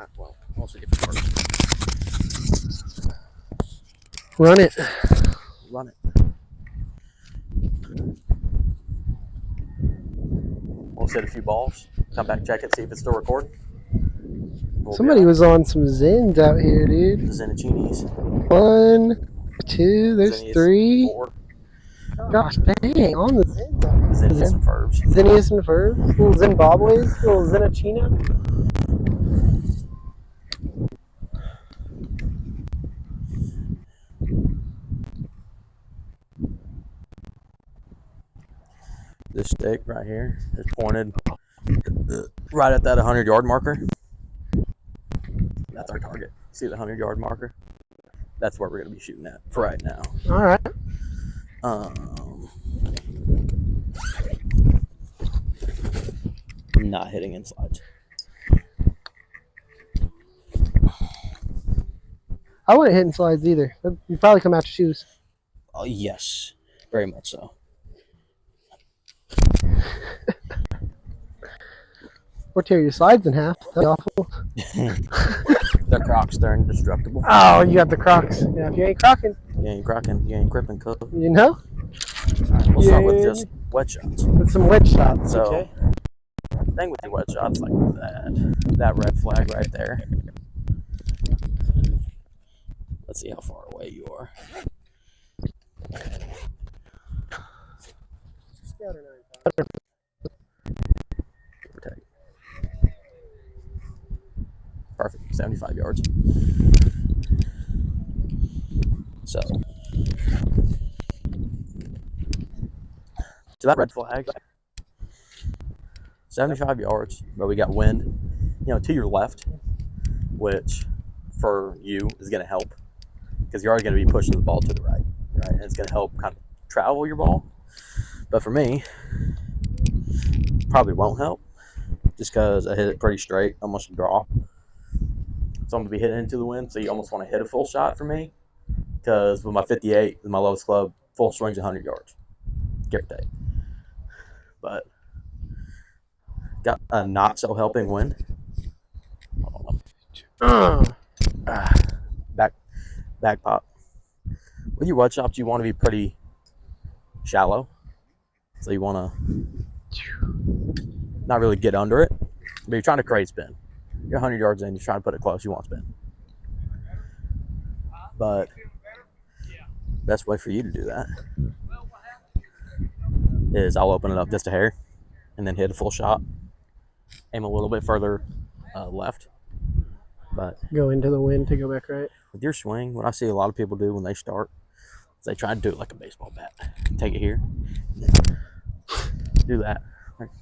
Alright, well, also different parts. Run it. Run it. We'll set a few balls. Come back, check it, see if it's still recording. Somebody was on some Zins out here, dude. Zenicinis. 1, 2, there's Zennius, 3. 4. Gosh dang, on the Zins out here. Zennius and Furbs. Zinnias and Furbs. Little Zimbabwe's, little Zenachina. This stick right here is pointed right at that 100-yard marker. That's our target. See the 100-yard marker? That's where we're going to be shooting at for right now. All right. Not hitting in slides. I wouldn't hit in slides either. You'd probably come out your shoes. Oh, yes. Very much so. Or tear your slides in half. That'd be awful. They're Crocs. They're indestructible. Oh, you got the Crocs. Yeah, if you ain't crocking. You ain't crocking. You ain't cripping, cook. You know? Alright, we'll start with just wet shots. With some wedge shots. So, okay. the thing with your wet shots like that red flag right there. Let's see how far away you are. Perfect, 75 yards. So, to that red flag, 75 yards, but we got wind, to your left, which for you is going to help because you're already going to be pushing the ball to the right, and it's going to help kind of travel your ball. But for me, probably won't help just because I hit it pretty straight, almost a draw. So I'm going to be hitting into the wind, so you almost want to hit a full shot for me because with my 58, my lowest club, full swing's 100 yards, give or take. But got a not so helping wind. Back pop. With your wet shots, you want to be pretty shallow. So you want to not really get under it, but you're trying to create spin. You're 100 yards in, you're trying to put it close, you want spin. But best way for you to do that is I'll open it up just a hair and then hit a full shot. Aim a little bit further left. But go into the wind to go back right. With your swing, what I see a lot of people do when they start is they try to do it like a baseball bat. Take it here. Do that.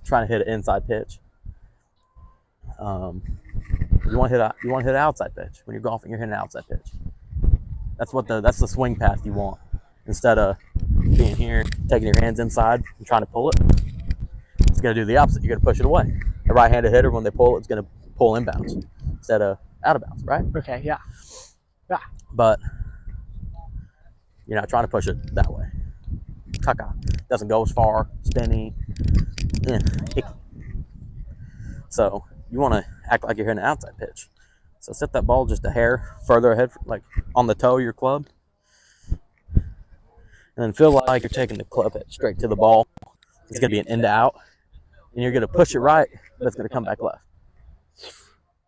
Trying to hit an inside pitch. You want to hit an outside pitch. When you're golfing, you're hitting an outside pitch. That's the swing path you want. Instead of being here, taking your hands inside and trying to pull it, it's going to do the opposite. You're going to push it away. A right-handed hitter, when they pull, it's going to pull inbounds instead of out of bounds, right? Okay, yeah. Yeah. But you're not trying to push it that way. Taka doesn't go as far, spinny, hickey. So you want to act like you're hitting an outside pitch. So set that ball just a hair further ahead, like on the toe of your club. And then feel like you're taking the club head straight to the ball. It's going to be an in to out. And you're going to push it right, but it's going to come back left.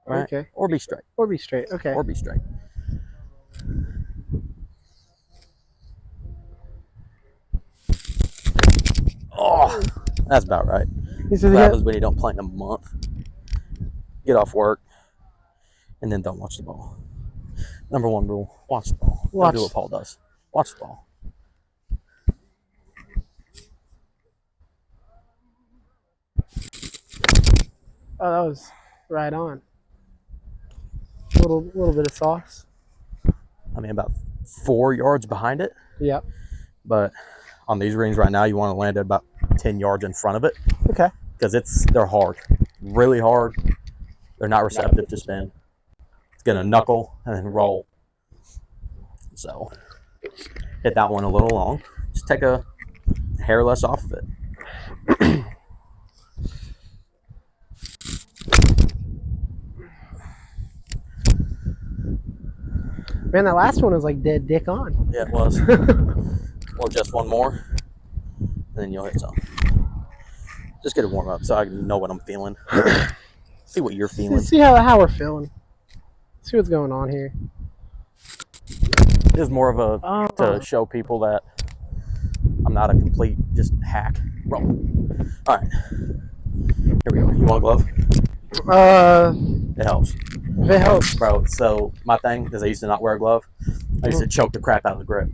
Right? Okay. Or be straight. Or be straight. Okay. Or be straight. Oh, that's about right. What happens when you don't play in a month? Get off work, and then don't watch the ball. Number one rule, watch the ball. Don't do what Paul does. Watch the ball. Oh, that was right on. A little bit of sauce. I mean, about 4 yards behind it. Yep. But on these greens right now, you want to land at about 10 yards in front of it. Okay. Because they're hard, really hard. They're not receptive to spin. It's gonna knuckle and then roll. So hit that one a little long. Just take a hair less off of it. Man, that last one was like dead dick on. Yeah, it was. Well, just one more, and then you'll hit some. Just get it warm up so I can know what I'm feeling. See what you're feeling. See how we're feeling. See what's going on here. It is more of a to show people that I'm not a complete just hack. Roll. All right. Here we go. You want a glove? It helps. If it helps, bro. So my thing is I used to not wear a glove. I used to choke the crap out of the grip,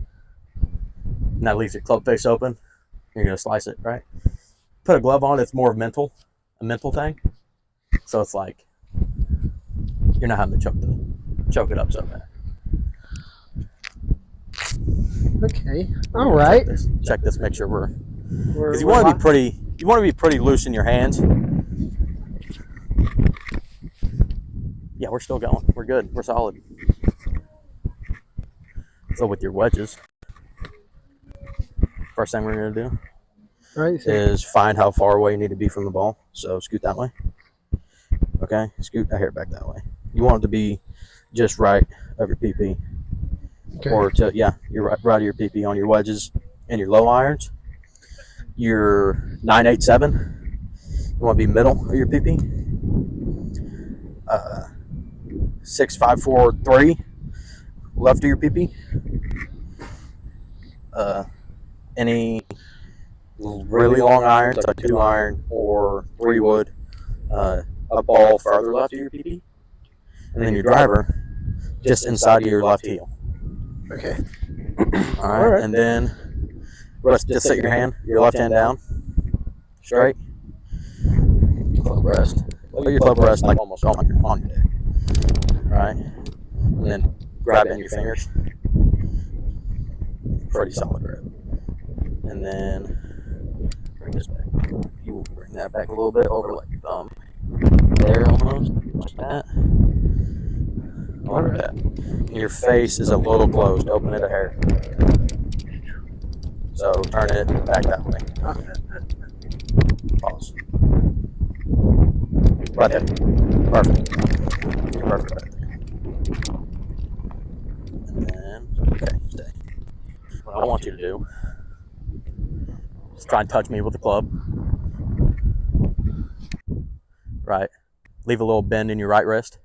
and that leaves your club face open. You're gonna slice it, right? Put a glove on. It's more of a mental thing. So it's like you're not having to choke it up so bad. Okay. All right. Check this. Make sure we're because you want to be pretty. You want to be pretty loose in your hands. Yeah, we're still going. We're good. We're solid. So with your wedges, first thing we're gonna do is find how far away you need to be from the ball. So scoot that way. Okay, scoot that hair back that way. You want it to be just right of your PP. Okay. Or to you're right of your PP on your wedges and your low irons. Your 987. You want to be middle of your PP. 6543 left of your PP. Any really long irons, a 2 iron or 3 wood, a ball farther left of your PP, and then your driver just inside of your left heel. Okay. All right. And then just set your left hand down, straight. Club rest. Put your club rest like almost on your dick. All right. And then grab it in your fingers. Pretty solid grip. And then bring this back. You will bring that back a little bit over like your thumb. There almost. Like that. Like that. Your face is a little closed. Open it a hair. So turn it back that way. Pause. Right there. Perfect. You're perfect right there. And then, okay, stay. What I want you to do is try and touch me with the club. Right. Leave a little bend in your right wrist.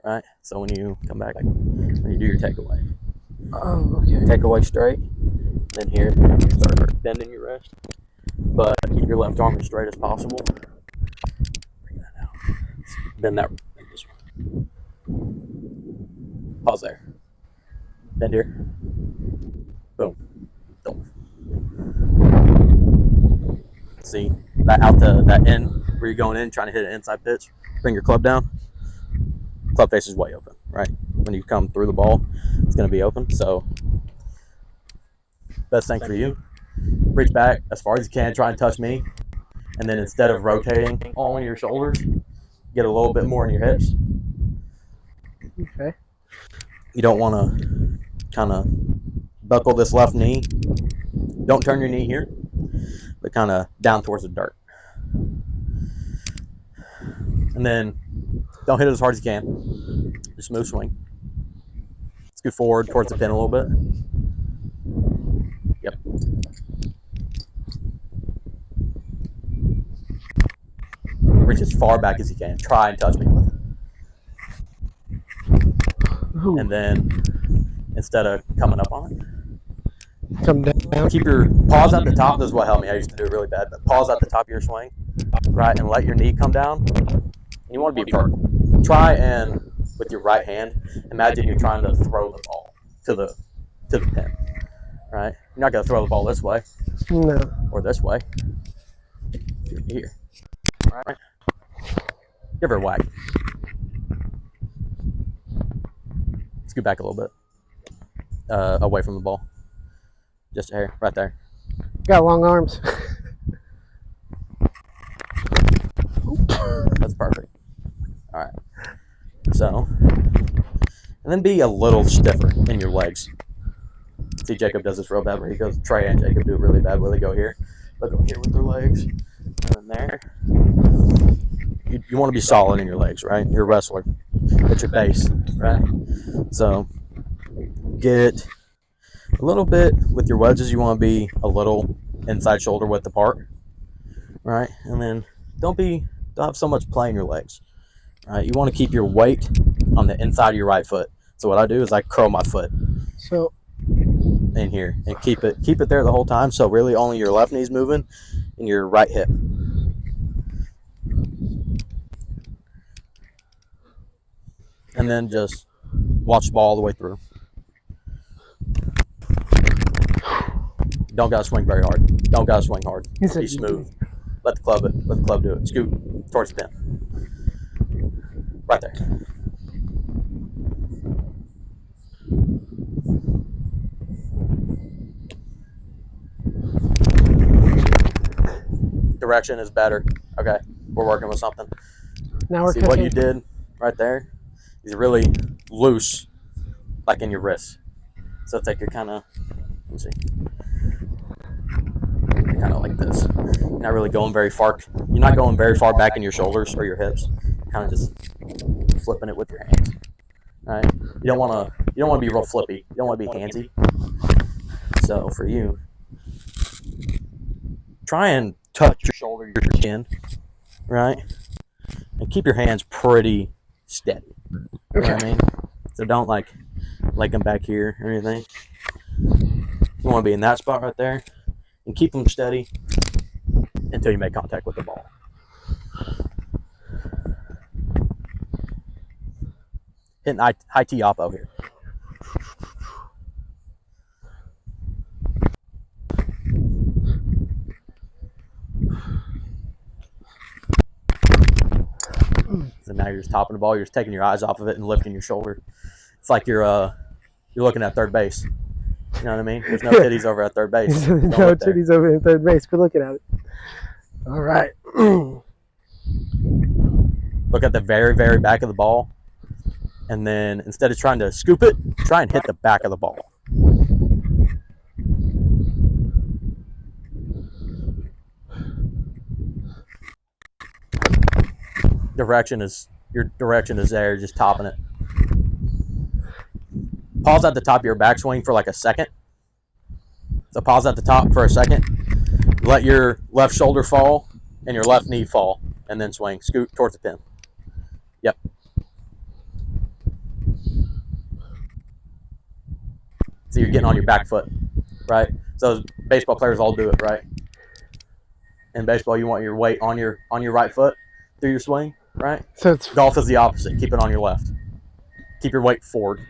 Right. So when you come back, when you do your takeaway. Oh, okay. Takeaway straight. Then here, start bending your wrist. But keep your left arm as straight as possible. Bring that out. Bend that this way. Pause there. Bend here. Boom. Boom. See that out that end where you're going in, trying to hit an inside pitch. Bring your club down. Club face is way open, right? When you come through the ball, it's going to be open. So, best thing for you, reach back as far as you can, try and touch me. And then instead of rotating all in your shoulders, get a little bit more in your hips. Okay. You don't want to kind of buckle this left knee. Don't turn your knee here, but kind of down towards the dirt. And then don't hit it as hard as you can. Just smooth swing. Scoot forward towards the pin a little bit. Yep. Reach as far back as you can. Try and touch me with it. Ooh. And then instead of coming up on it, come down. Keep your pause at the top. This is what helped me. I used to do it really bad, but pause at the top of your swing, right, and let your knee come down. And you want to be vertical. Try and with your right hand, imagine you're trying to throw the ball to the pin, right? You're not gonna throw the ball this way, no, or this way. Here, right? Give her a whack. Scoot back a little bit, away from the ball. Just a hair, right there. Got long arms. That's perfect. All right. So, and then be a little stiffer in your legs. See, Jacob does this real bad where he goes, Trey and Jacob do it really bad where they go here. They'll go here with their legs, and then there. You want to be solid in your legs, right? You're a wrestler. It's your base, right? So, get a little bit with your wedges. You want to be a little inside shoulder width apart, right? And then don't have so much play in your legs, right? You want to keep your weight on the inside of your right foot. So what I do is I curl my foot So in here and keep it there the whole time. So really only your left knee's moving and your right hip. And then just watch the ball all the way through. Don't gotta swing very hard. Don't gotta swing hard. Be smooth. Let the club do it. Scoot towards the pin. Right there. Direction is better. Okay, we're working with something. now we're See cooking. what you did right there? Is really loose, like in your wrist. So it's like you're kind of, let me see, kind of like this. You're not really going very far. You're not going very far back in your shoulders or your hips. You're kind of just flipping it with your hands. All right. You don't want to be real flippy. You don't want to be handsy. So for you, try and touch your shoulder, your chin, right? And keep your hands pretty steady. You know what I mean? So don't like them back here or anything. You want to be in that spot right there and keep them steady until you make contact with the ball. Hitting high T oppo here. So now you're just topping the ball. You're just taking your eyes off of it and lifting your shoulder. It's like you're looking at third base. You know what I mean? There's no titties over at third base. No titties over at third base. We're looking at it. All right. Look at the very, very back of the ball. And then instead of trying to scoop it, try and hit the back of the ball. Your direction is there, just topping it. Pause at the top of your backswing for like a second. So pause at the top for a second. Let your left shoulder fall and your left knee fall, and then swing. Scoot towards the pin. Yep. So you're getting on your back foot, right? So baseball players all do it, right? In baseball, you want your weight on your right foot through your swing, right? So it's golf is the opposite. Keep it on your left. Keep your weight forward.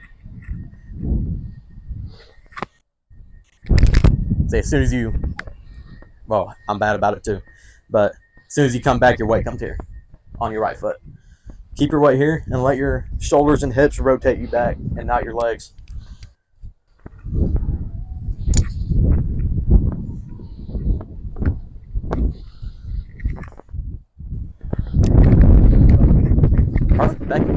See, as soon as you, well, I'm bad about it too, but as soon as you come back, your weight comes here on your right foot. Keep your weight here and let your shoulders and hips rotate you back and not your legs. Perfect. Thank you.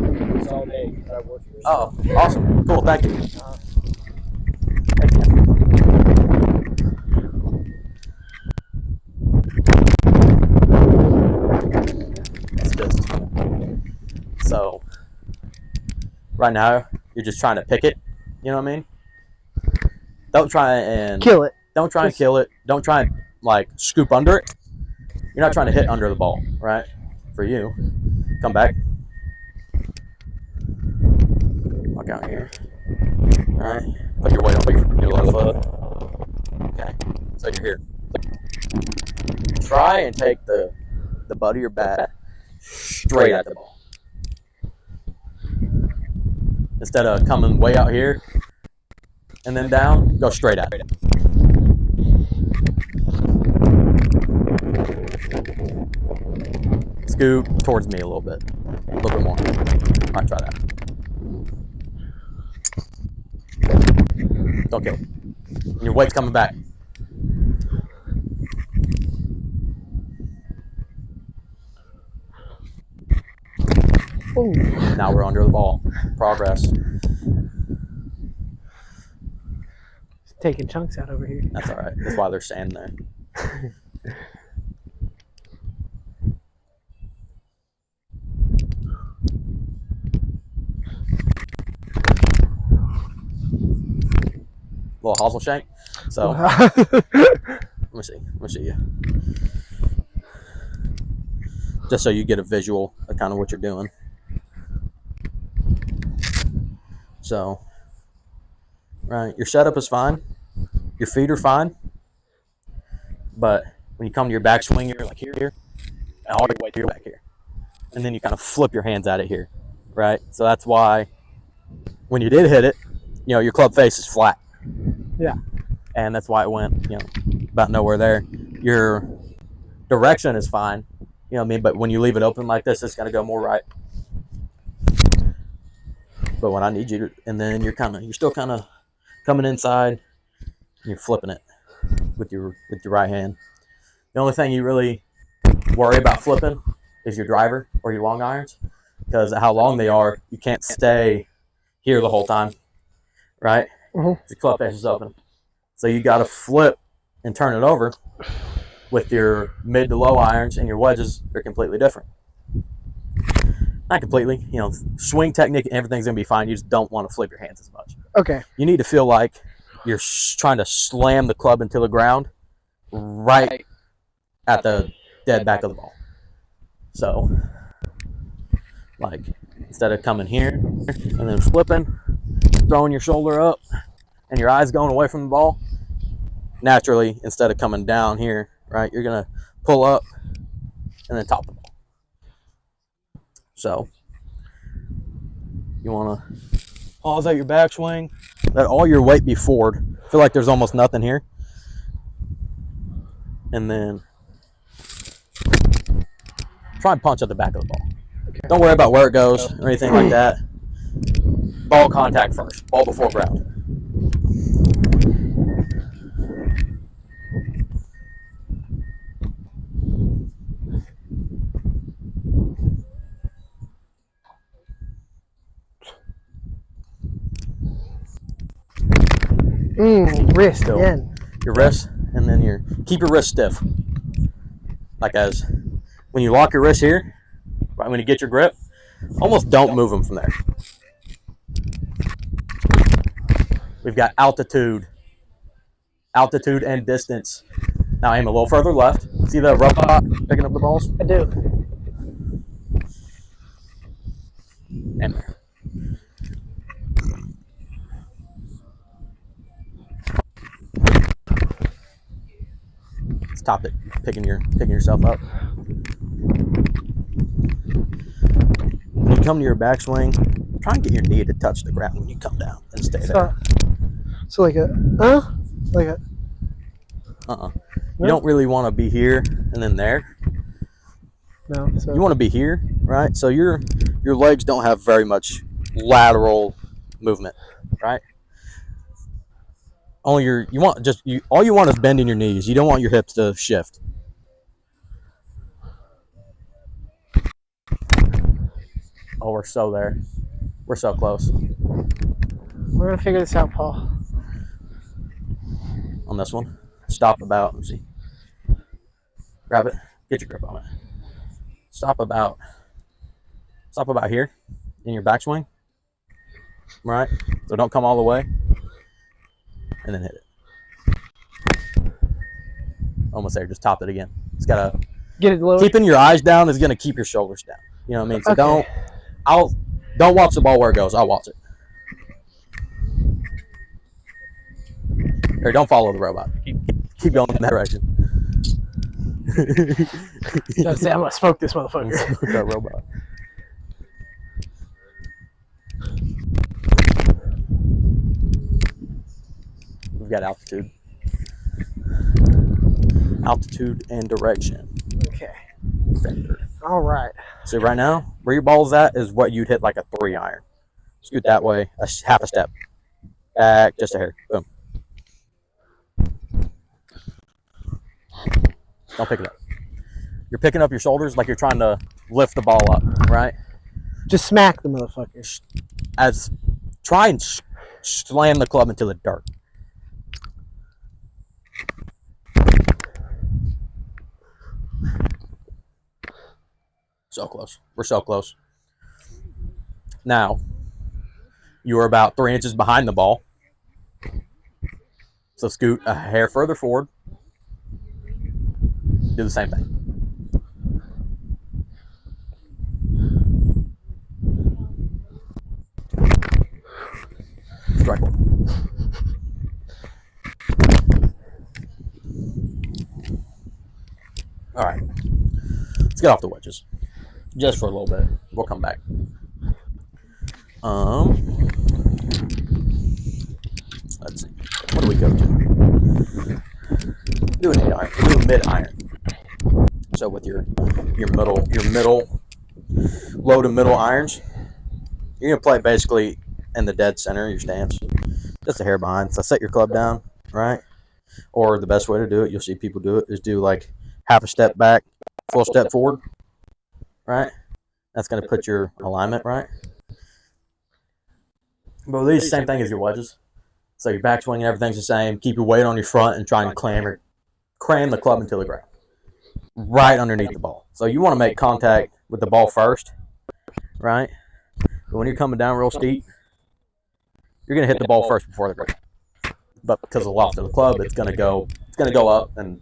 Oh, awesome. Cool. Thank you. Thank you. That's good. So, right now, you're just trying to pick it. You know what I mean? Don't try and kill it. Don't try and kill it. Don't try and like scoop under it. You're not trying to hit under the ball, right? For you, come back. Walk out here. All right. Put your weight on your left foot. Okay. So you're here. Try and take the butt of your bat straight at the ball. Instead of coming way out here and then down, go straight at it. Scoop towards me a little bit more. All right, try that. Don't kill it. And your weight's coming back. Ooh. Now we're under the ball. Progress. Taking chunks out over here. That's all right. That's why they're standing there. little hosel shank. So let me see you, just so you get a visual of kind of what you're doing. So, right, your setup is fine, your feet are fine, but when you come to your backswing, you're like here, and all your way to your back here, and then you kind of flip your hands at it here, right? So that's why when you did hit it, your club face is flat. Yeah. And that's why it went, about nowhere there. Your direction is fine, what I mean? But when you leave it open like this, it's going to go more right. But when I need you to, and then you're still kind of coming inside, and you're flipping it with your right hand. The only thing you really worry about flipping is your driver or your long irons, because of how long they are, you can't stay here the whole time, right? Mm-hmm. Your club face is open. So you got to flip and turn it over. With your mid to low irons and your wedges, they're completely different. Not completely, swing technique and everything's going to be fine. You just don't want to flip your hands as much. Okay. You need to feel like you're trying to slam the club into the ground right at the dead back of the ball. So, like, instead of coming here and then flipping, throwing your shoulder up, and your eyes going away from the ball, naturally, instead of coming down here, right, you're going to pull up and then top the ball. So, you want to pause out your backswing, let all your weight be forward. Feel like there's almost nothing here. And then try and punch at the back of the ball. Okay. Don't worry about where it goes or anything like that. Ball contact first. Ball before ground. Wrist again. Your wrist, and then keep your wrist stiff. Like as when you lock your wrist here, right when you get your grip, almost don't move them from there. We've got altitude and distance. Now aim a little further left. See the robot picking up the balls? I do. And there. Stop it, picking yourself up. When you come to your backswing, try and get your knee to touch the ground when you come down and stay there. So like a, like a. No? You don't really want to be here and then there. No. So. You want to be here, right? So your legs don't have very much lateral movement, right? All you want is bending your knees. You don't want your hips to shift. Oh, we're so there. We're so close. We're gonna figure this out, Paul. On this one, stop about. Let me see. Grab it. Get your grip on it. Stop about here in your backswing. Right. So don't come all the way, and then hit it. Almost there. Just top it again. It's gotta get it low. Keeping your eyes down is gonna keep your shoulders down. You know what I mean? So okay. Don't watch the ball where it goes. I'll watch it. Or don't follow the robot. Keep going in that direction. Say, I'm gonna smoke this motherfucker. Smoke that robot. We've got altitude and direction. Okay. Fender. All right. So right now, where your ball's at is what you'd hit like a 3-iron. Scoot that way, half a step. Back, just a hair. Boom. Don't pick it up. You're picking up your shoulders like you're trying to lift the ball up, right? Just smack the motherfucker. Try and slam the club into the dirt. So close. We're so close. Now, you are about 3 inches behind the ball. So scoot a hair further forward. Do the same thing. Strike one. All right. Let's get off the wedges. Just for a little bit. We'll come back. Let's see. What do we go to? Do an 8-iron. Do a mid-iron. So with your middle, low to middle irons, you're gonna play basically in the dead center of your stance, just a hair behind. So set your club down, right? Or the best way to do it, you'll see people do it, is do like half a step back, full step forward, right? That's gonna put your alignment right. But with these, same thing as your wedges. So your backswing and everything's the same. Keep your weight on your front and try and cram the club into the ground, right underneath the ball. So you want to make contact with the ball first, right? But when you're coming down real steep, you're gonna hit the ball first before the ground. But because of the loft of the club, it's gonna go up and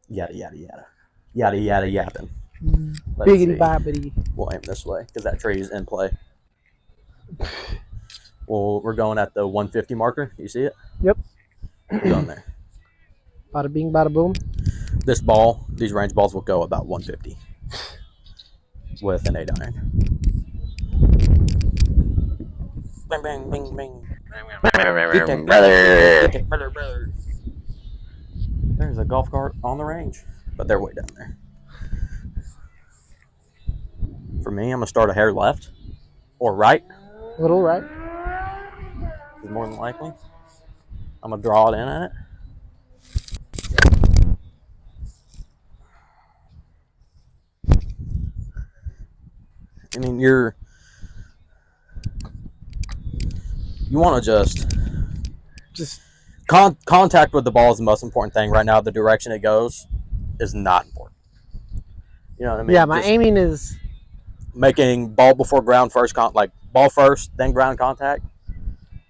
yada yada yada yada yada yada. Biggity bobbity. We'll aim this way because that tree is in play. Well, we're going at the 150 marker. You see it? Yep. We're going there. Bada bing, bada boom. These range balls will go about 150 with an 8-iron. Bang, bang, bing, bing. Brother. There's a golf cart on the range, but they're way down there. For me, I'm going to start a hair left or right. A little right. More than likely. I'm going to draw it in at it. I mean, you want to just contact with the ball is the most important thing right now. The direction it goes is not important. You know what I mean? Yeah, my aiming is making ball before ground first, like ball first, then ground contact,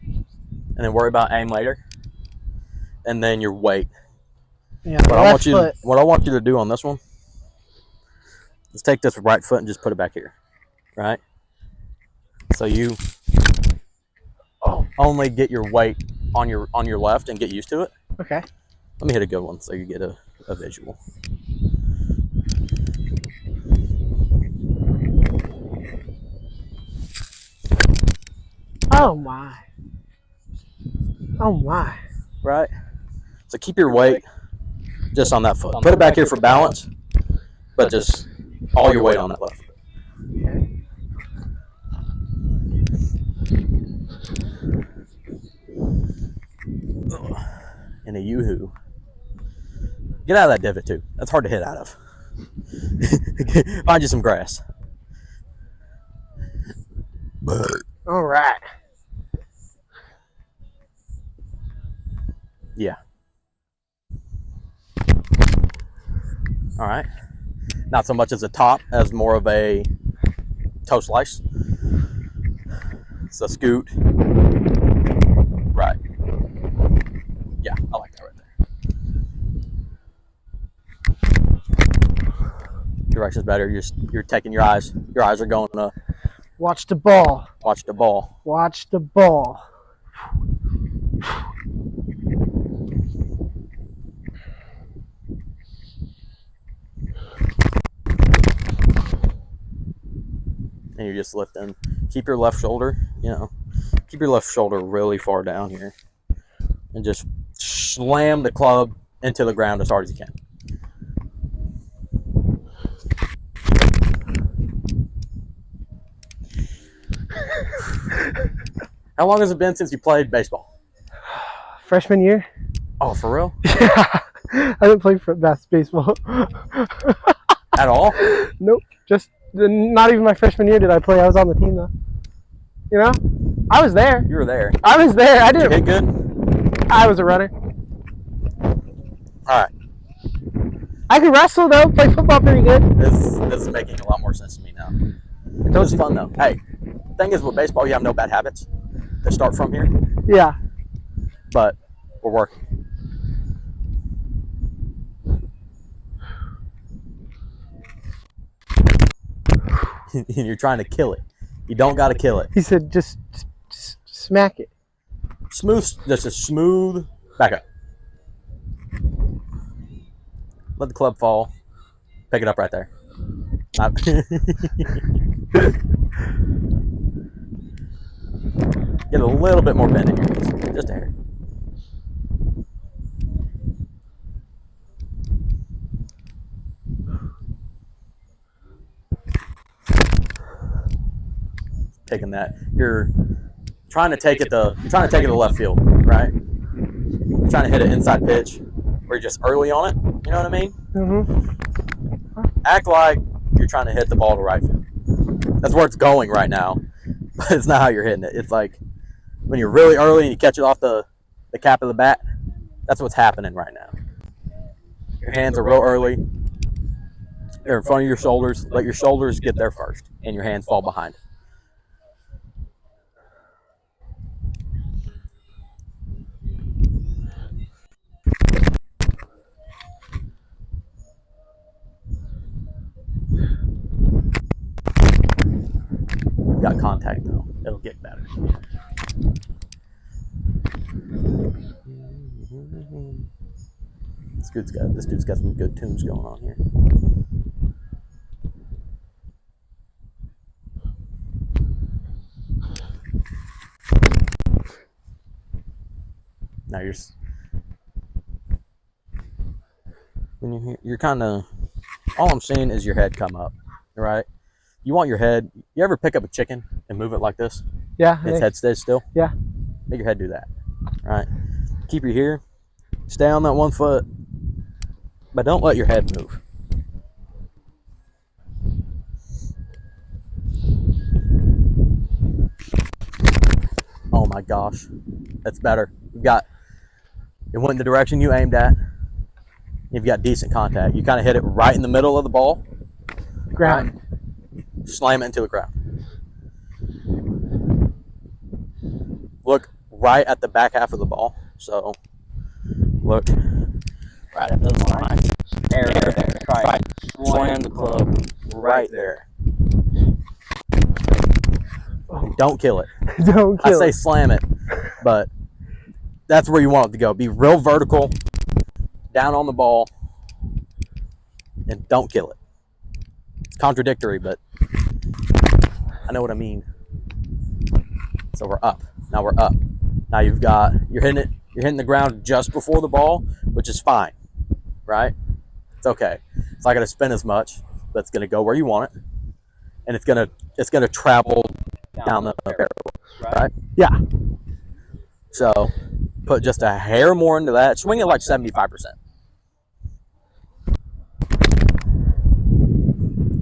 and then worry about aim later, and then your weight. Yeah. What I want you to do on this one is take this right foot and just put it back here, right? So you only get your weight on your left and get used to it. Okay. Let me hit a good one so you get a visual. Oh my. Oh my. Right? So keep your weight just on that foot. Put it back here for balance, but just all your weight on that left foot. Okay. And a yoo-hoo. Get out of that divot too. That's hard to hit out of. Find you some grass. All right. Yeah. All right. Not so much as a top as more of a toe slice. So scoot. Right. Yeah, I like that right there. Direction's better. You're taking your eyes. Your eyes are going to Watch the ball. watch the ball. Watch the ball. And you're just lifting. Keep your left shoulder, keep your left shoulder really far down here. And just slam the club into the ground as hard as you can. How long has it been since you played baseball? Freshman year? Oh, for real? Yeah. I didn't play for baseball. At all? Nope. Just not even my freshman year did I play. I was on the team though. You know? I was there. You were there. I was there. I Did you didn't. hit good? I was a runner. All right. I could wrestle though. Play football pretty good. This is making a lot more sense to me now. It was fun though. Hey, thing is with baseball, you have no bad habits that start from here. Yeah. but we're working. You're trying to kill it. You don't got to kill it. He said just smack it. Smooth, just a smooth back up. Let the club fall. Pick it up right there. Get a little bit more bend in your knees. Just a hair. Taking that. You're trying to take it to left field, right? You're trying to hit it inside pitch where you're just early on it. You know what I mean? Mm-hmm. Act like you're trying to hit the ball to right field. That's where it's going right now, but it's not how you're hitting it. It's like when you're really early and you catch it off the cap of the bat. That's what's happening right now. Your hands are real early. They're in front of your shoulders. Let your shoulders get there first, and your hands fall behind. You've got contact though. It'll get better. This dude's got some good tunes going on here. Now you're kind of, all I'm seeing is your head come up, right? You want your head. You ever pick up a chicken and move it like this? Yeah. Its head stays still. Yeah. Make your head do that, right? Keep your here. Stay on that 1 foot, but don't let your head move. Oh my gosh, that's better. It went in the direction you aimed at. You've got decent contact. You kind of hit it right in the middle of the ball. Ground. Right? Slam it into the ground. Look right at the back half of the ball. So look right at those lines. There. Try slam the club right there. Don't kill it. Don't kill I say it. slam it, but that's where you want it to go. Be real vertical, down on the ball, and don't kill it. It's contradictory, but I know what I mean. So we're up. Now we're up. Now you're hitting the ground just before the ball, which is fine, right? It's okay. It's not going to spin as much, but it's going to go where you want it, and it's going to travel down the barrel, right? Yeah. So put just a hair more into that. Swing it like 75%.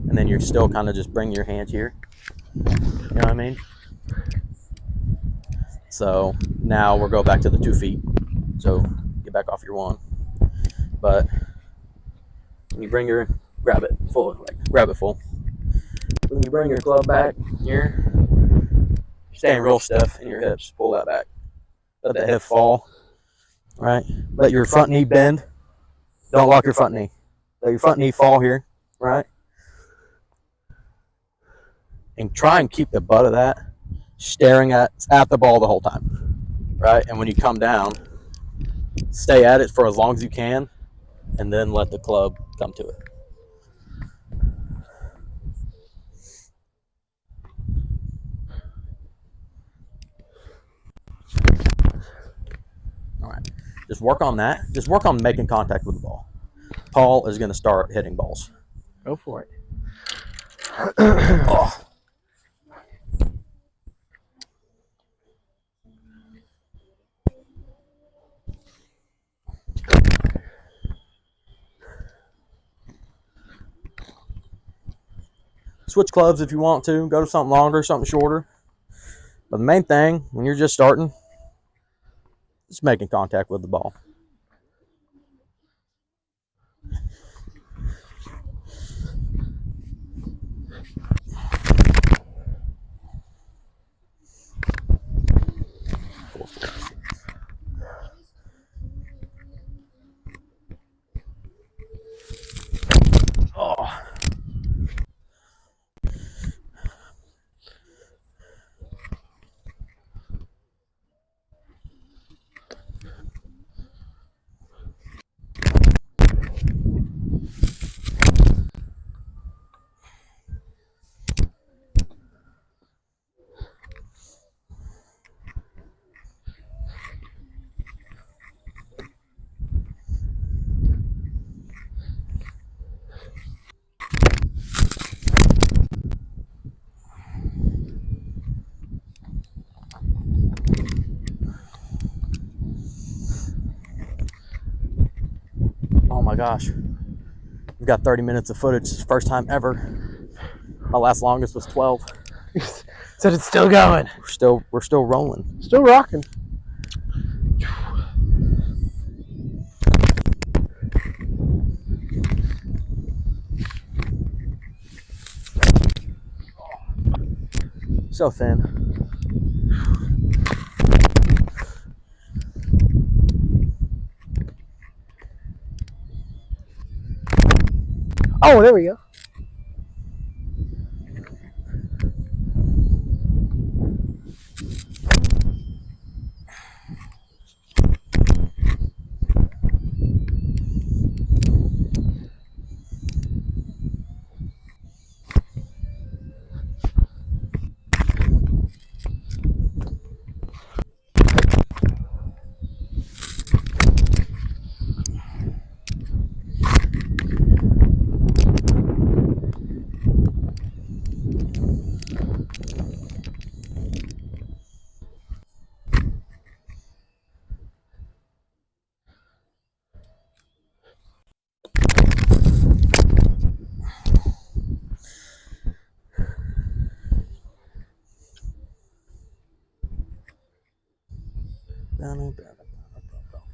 And then you're still kind of just bring your hands here. You know what I mean? So now we'll go back to the 2 feet. So get back off your one. But when you grab it full. When you bring your club back here, staying real stiff in your hips. Pull that back. Let the hip fall. Right? Let your front knee bend. Don't lock your front knee. Let your front knee fall here. Right? And try and keep the butt of that staring at the ball the whole time. Right? And when you come down, stay at it for as long as you can, and then let the club come to it. All right. Just work on that. Just work on making contact with the ball. Paul is going to start hitting balls. Go for it. Oh. Switch clubs if you want to. Go to something longer, something shorter. But the main thing, when you're just starting, is making contact with the ball. my gosh. We've got 30 minutes of footage. It's the first time ever. My last longest was 12. Said it's still going. We're still rolling. Still rocking. So thin. Oh, there we go.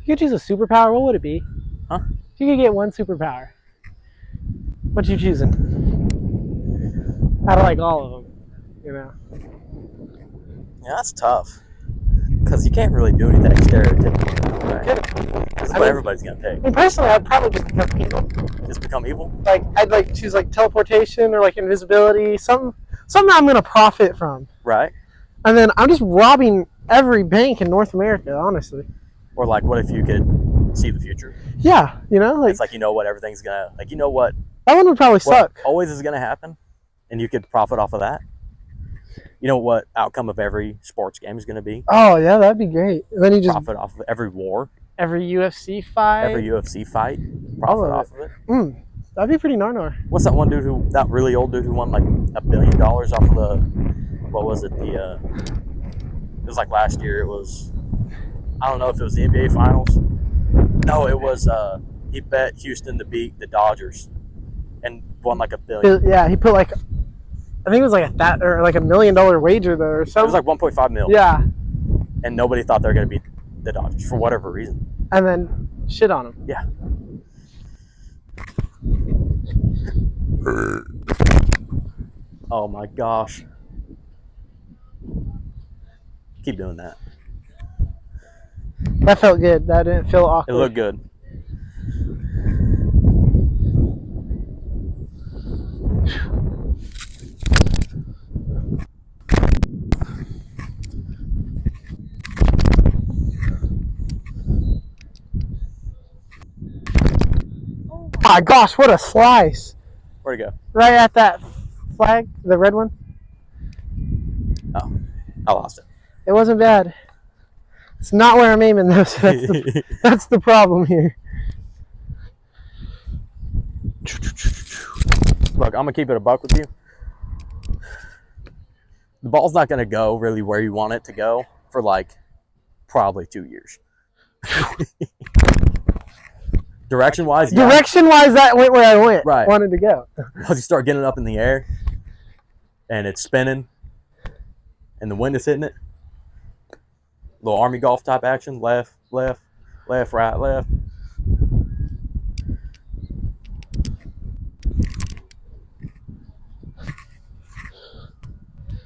If you could choose a superpower, what would it be? Huh? If you could get one superpower, what you choosing? Out of like all of them, you know. Yeah, that's tough. Because you can't really do anything stereotypical. Right? That's what everybody's going to pick. I mean, personally, I'd probably just become evil. Just become evil? Like, I'd like choose like teleportation or like invisibility, something I'm gonna profit from. Right. And then I'm just robbing every bank in North America, honestly. Or like, what if you could see the future? Yeah, you know, like It's like, you know what everything's going to, like, you know what that one would probably suck. always is going to happen, and you could profit off of that. You know what outcome of every sports game is going to be? Oh yeah, that'd be great. And then you just Profit off of every war, every UFC fight, every UFC fight, profit off of it. That'd be pretty nar. What's that one dude that really old dude who won like $1 billion off of the, what was it? It was like last year. It was, I don't know if it was the NBA Finals. No, it was, he bet Houston to beat the Dodgers and won like $1 billion. Yeah, he put like, I think it was like $1 million wager though, or It something. was like 1.5 mil. Yeah. And nobody thought they were going to beat the Dodgers for whatever reason. And then shit on him. Yeah. Oh my gosh. Keep doing that. That felt good. That didn't feel It awkward. looked good. Oh my gosh, what a slice. Where'd it go? Right at that flag, the red one. Oh, I lost it. It wasn't bad. It's not where I'm aiming though, so that's the problem here. Look, I'm going to keep it a buck with you. The ball's not going to go really where you want it to go for like probably 2 years. Direction-wise, yeah. Direction-wise, that went where I wanted to go. Once you start getting it up in the air and it's spinning and the wind is hitting it, little army golf type action, left, left, left, right, left.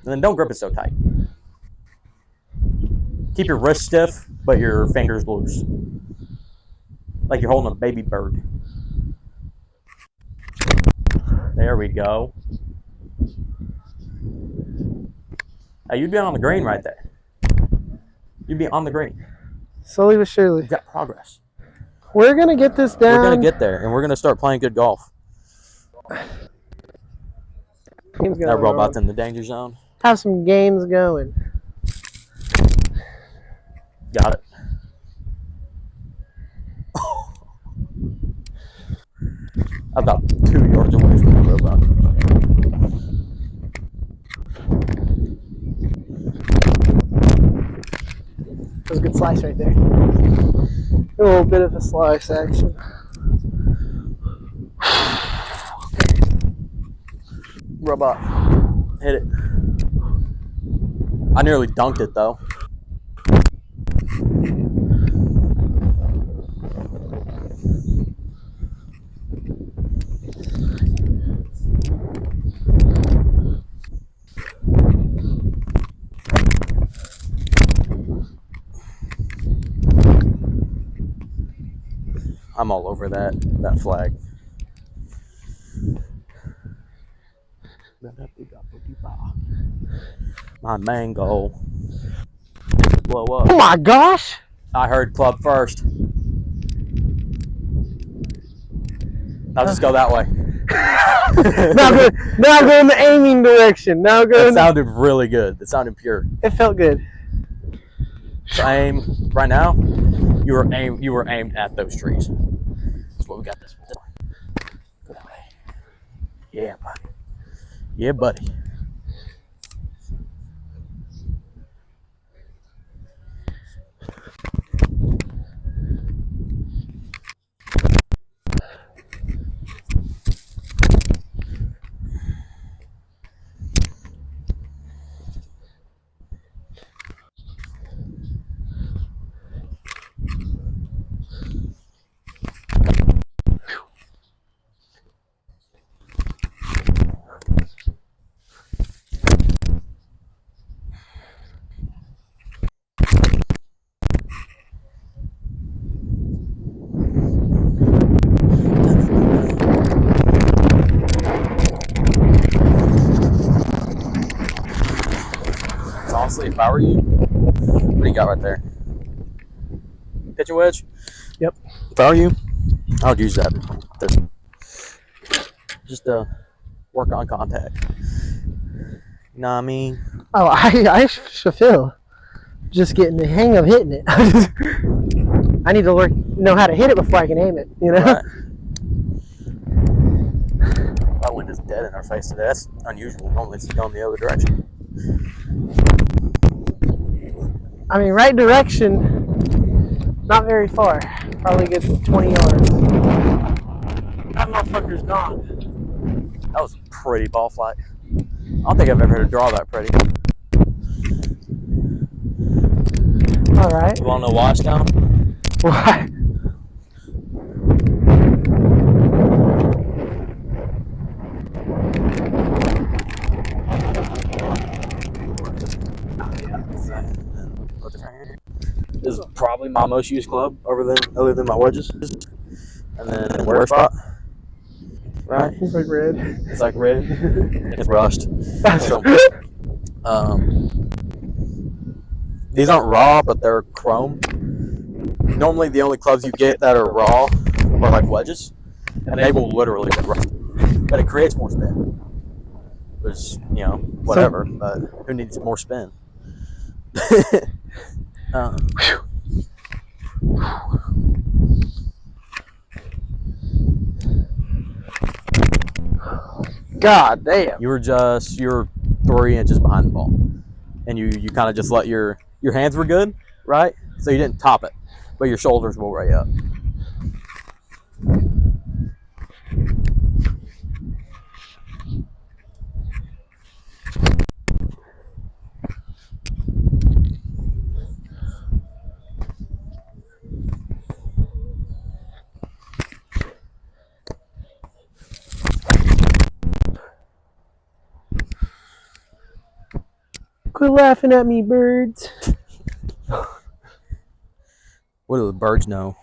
And then don't grip it so tight. Keep your wrist stiff, but your fingers loose. Like you're holding a baby bird. There we go. Hey, you'd be on the green right there. You'd be on the green. Slowly but surely. You've got progress. We're going to get this down. We're going to get there, and we're going to start playing good golf. That robot's in the danger zone. Have some games going. Got it. About 2 yards away from the robot. That was a good slice right there. A little bit of a slice action. robot. Hit it. I nearly dunked it though. I'm all over that flag. My main goal is to blow up. Oh my gosh! I heard club first. Now just go that way. now go in the aiming direction. Now go. It sounded really good. It sounded pure. It felt good. So aim right now. You were aimed at those trees. That's what we got this for. Go that way. Yeah, buddy. Yeah, buddy. Honestly, if I were you, what do you got right there? Pitching wedge? Yep. If I were you, I would use that. Just work on contact. You know what I mean? Oh, I should feel just getting the hang of hitting it. I need to know how to hit it before I can aim it. You know. Right. That wind is dead in our face today. That's unusual. Normally it's going the other direction. I mean, right direction, not very far. Probably a good 20 yards. That motherfucker's gone. That was a pretty ball flight. I don't think I've ever heard a draw that pretty. All right. You want to know why it's down? Why? This is probably my most used club other than my wedges. And then the worst spot. Right? It's like red. It's like red. It's rust. So, these aren't raw, but they're chrome. Normally the only clubs you get that are raw are like wedges. And they will literally get rusted. But it creates more spin. Which, whatever. But who needs more spin? God damn. You're 3 inches behind the ball. And you kind of just let your hands were good, right? So you didn't top it, but your shoulders were way up. Quit laughing at me, birds. What do the birds know?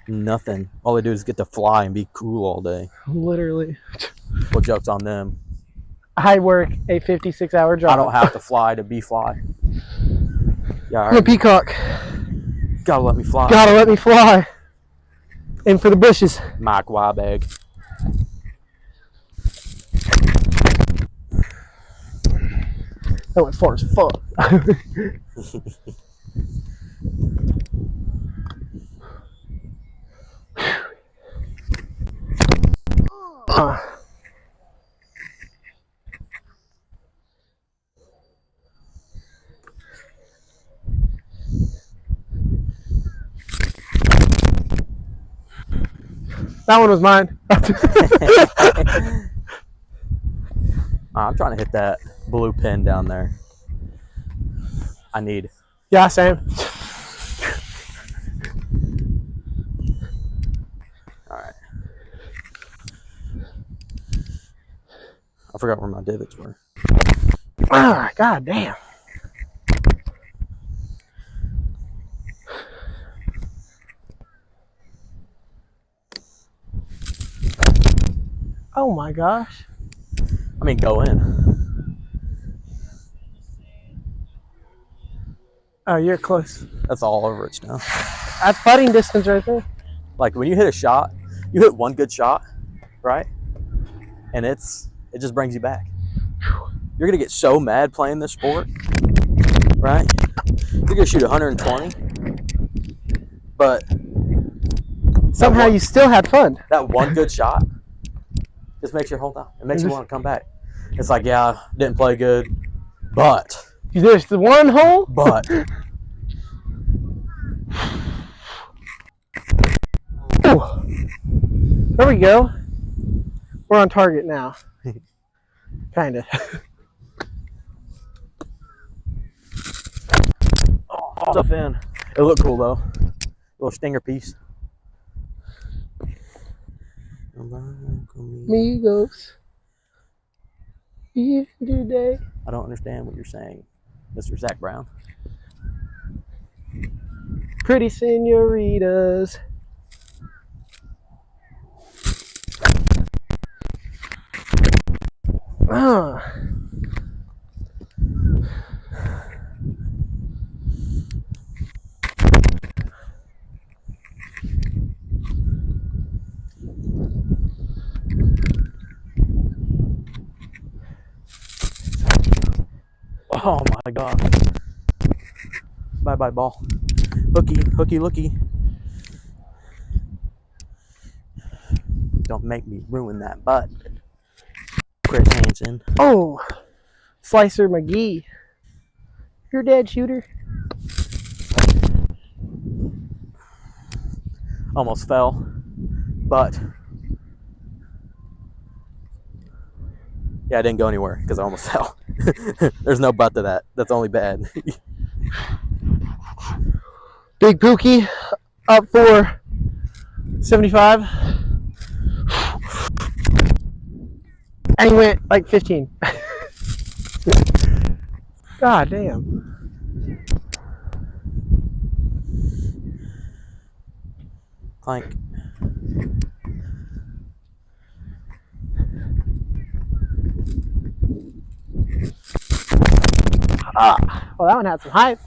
Nothing. All they do is get to fly and be cool all day. Literally. What joke's on them? I work a 56-hour job. I don't have to fly to be fly. Yeah, I'm a peacock. Gotta let me fly. Gotta let me fly. Aim for the bushes. Mike Wybag. That went far as fuck. That one was mine. I'm trying to hit that blue pin down there. I need. Yeah, same. All right. I forgot where my divots were. Ah, god damn. Oh my gosh. I mean, go in. Oh, you're close. That's all over it now. That's putting distance right there. Like when you hit a shot, you hit one good shot, right? And it just brings you back. You're gonna get so mad playing this sport, right? You're gonna shoot 120, but somehow you still had fun. That one good shot just makes you hold out. It makes you want to come back. It's like, yeah, didn't play good, but you just the one hole. But there we go. We're on target now. Kinda. Stuff in. It looked cool though. Little stinger piece. Amigos. Today. I don't understand what you're saying, Mr. Zach Brown. Pretty senoritas. Oh my god. Bye bye ball. Hooky looky. Don't make me ruin that butt. Chris Hansen. Oh, Slicer McGee. You're dead, shooter. Almost fell, but yeah, I didn't go anywhere because I almost fell. There's no but to that. That's only bad. Big Pookie up for 75. And he went like 15. God damn. Clank. Well, that one had some hype.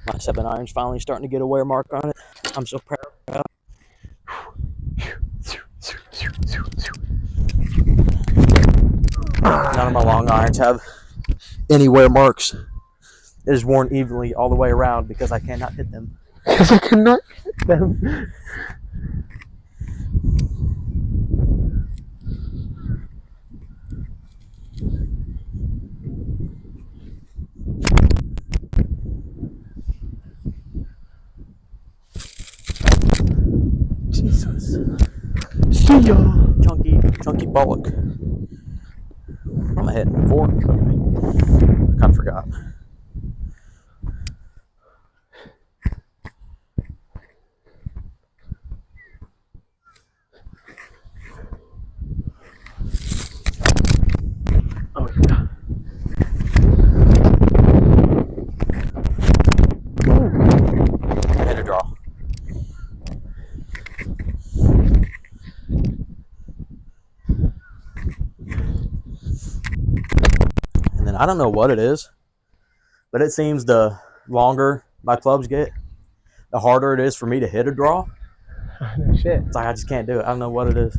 My 7-iron's finally starting to get a wear mark on it. I'm so proud. None of my long irons have any wear marks. It is worn evenly all the way around because I cannot hit them. Because I cannot hit them. Jesus. See ya. Chunky bollock. What am I hitting? 4? Okay. I kind of forgot. Oh, yeah. Hit a draw. And then I don't know what it is, but it seems the longer my clubs get, the harder it is for me to hit a draw. No shit. It's like I just can't do it. I don't know what it is.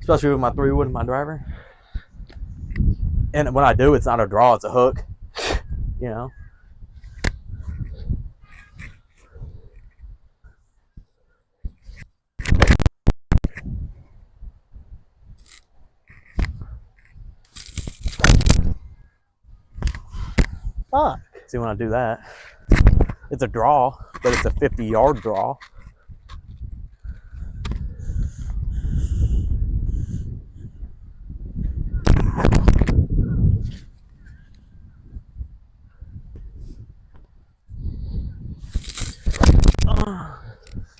Especially with my 3-wood and my driver. And when I do, it's not a draw, it's a hook. You know? Fuck. See when I do that, it's a draw, but it's a 50-yard draw.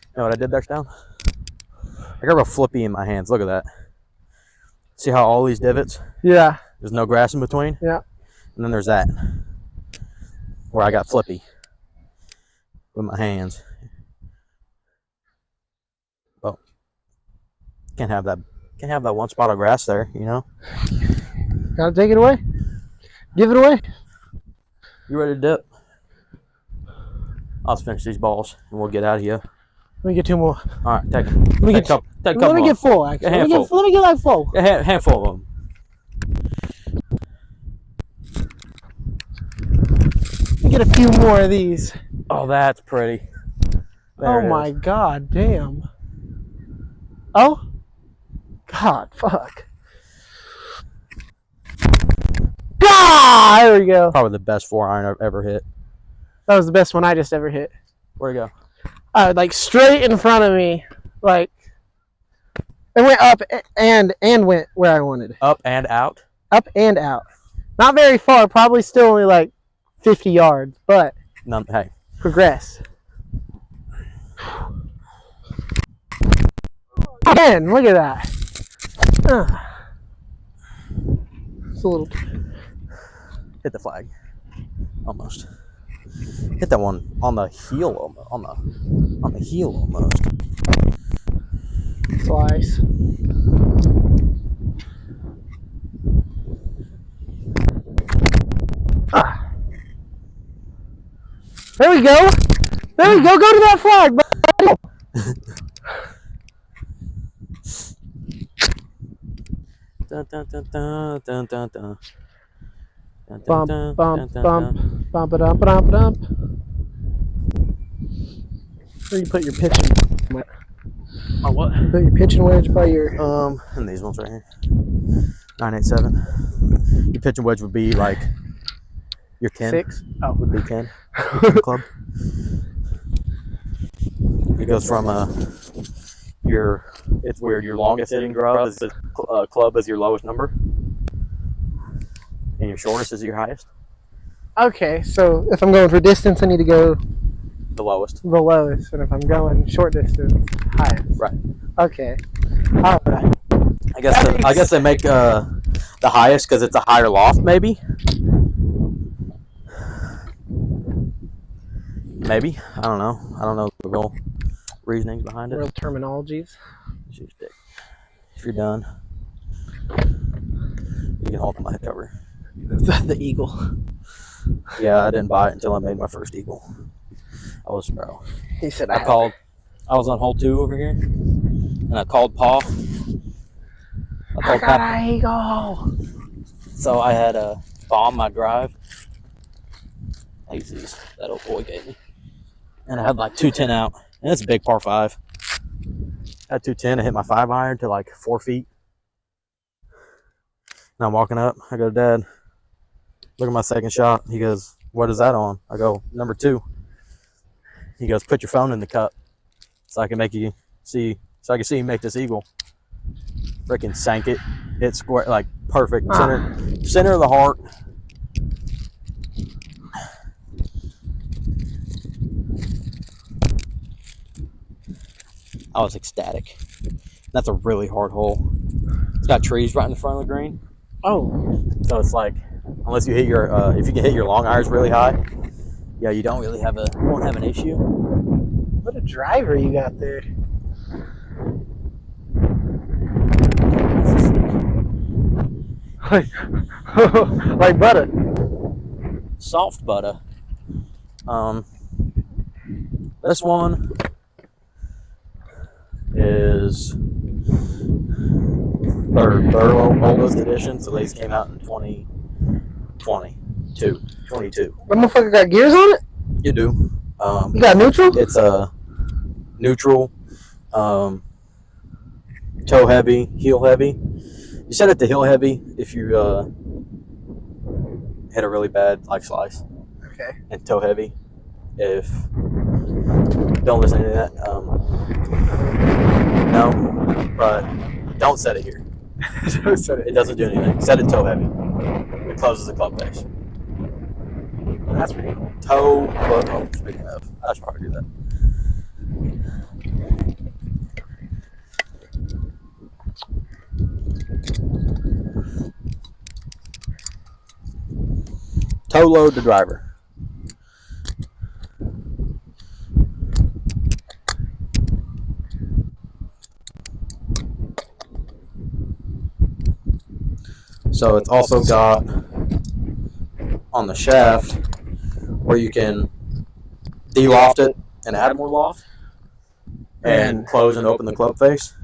You know what I did there, Stone? I got a flippy in my hands. Look at that. See how all these divots? Yeah. There's no grass in between? Yeah. And then there's that, where I got flippy with my hands. Well, can't have that one spot of grass there, you know? Gotta take it away. Give it away. You ready to dip? I'll just finish these balls and we'll get out of here. Let me get 2 more. All right, take them. Let me get full, actually. Let me get like full. A handful of them. Let me get a few more of these. Oh, that's pretty. Oh my god, damn. Oh? God, fuck. Ah, there we go. Probably the best 4-iron I've ever hit. That was the best one I just ever hit. Where'd it go? Like straight in front of me. Like, it went up and went where I wanted. Up and out? Up and out. Not very far, probably still only like 50 yards, but Hey. progress. Man, look at that. It's a little. Hit the flag. Almost. Hit that one on the heel, on the heel almost. Slice. There we go. There we go. Go to that flag. Dun, dun, dun, dun, dun, dun, dun. Dun, Bump, dun, bump, dun, dun, bump, dun. bump, bump, bump, bump. Where you put your pitching? Oh, what? Put your pitching wedge by your. And these ones right here. 987. Your pitching wedge would be like your 10. 6. Oh, would be 10. Club. It goes from it's where your longest hitting club is club is your lowest number, and your shortest is your highest. Okay, so if I'm going for distance, I need to go The lowest. the lowest, and if I'm going short distance, highest. Right. Okay. All right. I guess they make the highest because it's a higher loft, maybe. Maybe. I don't know. I don't know the real reasonings behind it. Real terminologies. If you're done, you can hold my head cover. The eagle. Yeah, I didn't buy it until I made my first eagle. I was bro. He said I was on hole 2 over here, and I called Paul. I got an eagle. So I had a bomb my drive. These that old boy gave me, and I had like 210 out, and it's a big par 5. I had 210. I hit my 5-iron to like 4 feet. And I'm walking up. I go, Dad, look at my second shot. He goes, what is that on? I go, number 2. He goes, put your phone in the cup so I can see you make this eagle. Freaking sank it. Hit square, like perfect. Center of the heart. I was ecstatic. That's a really hard hole. It's got trees right in the front of the green. Oh. So it's like, unless you hit your, if you can hit your long irons really high, yeah, you won't have an issue. What a driver you got there. Like butter. Soft butter. This one is third oldest edition, so these came out in 2022. That motherfucker got gears on it? You do. You got neutral? It's a neutral, toe heavy, heel heavy. You set it to heel heavy if you hit a really bad like slice. Okay. and toe heavy. If don't listen to that, no, but don't set it here. It doesn't do anything. Set it toe heavy. It closes the club face. That's pretty cool. Toe. Oh, speaking of, I should probably do that. Toe load the driver. So it's also got on the shaft where you can de-loft it and add more loft and close and open the club face.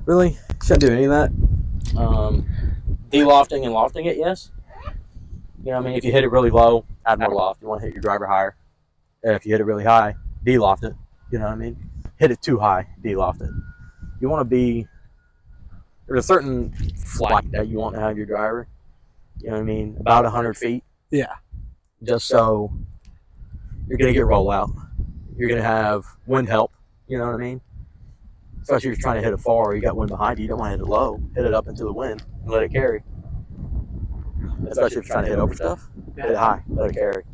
Really? Shouldn't do any of that. De-lofting and lofting it, yes. You know what I mean? If you hit it really low, add more loft. You want to hit your driver higher. If you hit it really high, de-loft it. You know what I mean? Hit it too high, de-loft it. You want to be... There's a certain flight that you want to have your driver. You know what I mean? About 100 feet. Yeah. Just so you're going to get rollout. You're going to have wind help. You know what I mean? Especially if you're trying to hit it far, you got wind behind you. You don't want to hit it low. Hit it up into the wind and let it carry. Especially if you're trying to hit over stuff, hit it high, let it carry.